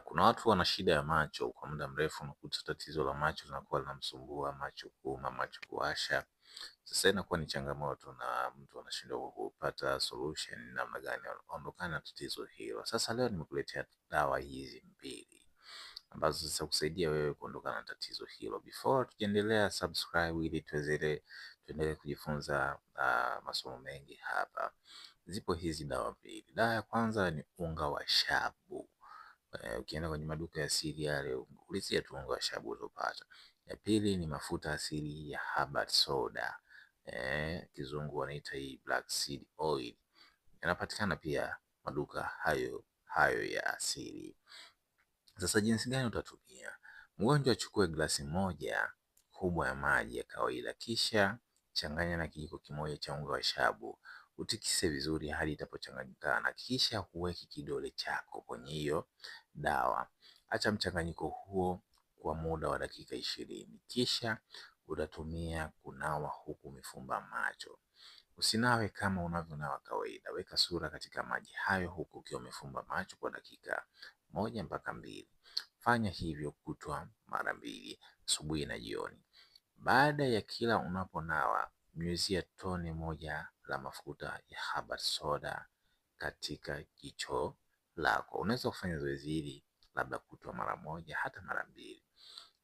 Kuna watu wana shida ya macho kwa muda mrefu, unakuta tatizo la macho linakuwa linamsumbua, macho kuuma, macho kuwasha. Sasa inakuwa ni changamoto na mtu anashindwa kupata solution namna gani aondokane na tatizo hilo. Sasa leo nimekuletea dawa hizi mbili ambazo zitakusaidia wewe kuondokana na tatizo hilo. Before tukiendelea, subscribe ili tuendelee kujifunza masomo mengi hapa. Zipo hizi dawa mbili. Dawa ya kwanza ni unga wa shabu. Ukienda kwenye maduka ya asili yale, ulizia tu unga wa shabu utapata. Ya pili ni mafuta asili ya herbal soda, kizungu wanaita hii black seed oil. Yanapatikana pia maduka hayo ya asili. Sasa jinsi gani utatumia? Mgonjwa achukue glasi moja kubwa ya maji ya kawaida, kisha changanya na kijiko kimoja cha unga wa shabu. Utikise vizuri hadi itapochanganyikana, kisha huweki kidole chako kwenye hiyo dawa. Acha mchanganyiko huo kwa muda wa dakika 20, kisha utatumia kunawa huku umefumba macho. Usinawe kama unavyonawa kawaida. Weka sura katika maji hayo huku ukiwa umefumba macho kwa dakika 1 mpaka 2. Fanya hivyo kutwa mara 2, asubuhi na jioni. Baada ya kila unaponawa, nyunyizia tone moja la mafuta ya herbal soda katika jicho lako. Unaweza kufanya zoezi hili labda kutwa mara 1 hata mara 2,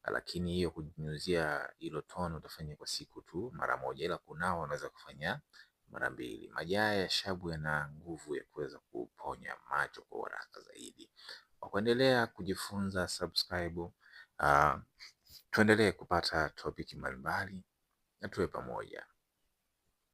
lakini hiyo kunyunyizia hilo tone utafanya kwa siku tu mara 1, ila kunawa unaweza kufanya mara 2. Maji haya ya shabu yana nguvu ya kuweza kuponya macho kwa haraka zaidi. Kwa kuendelea kujifunza, subscribe, tuendelee kupata topic mbalimbali na tuwe pamoja.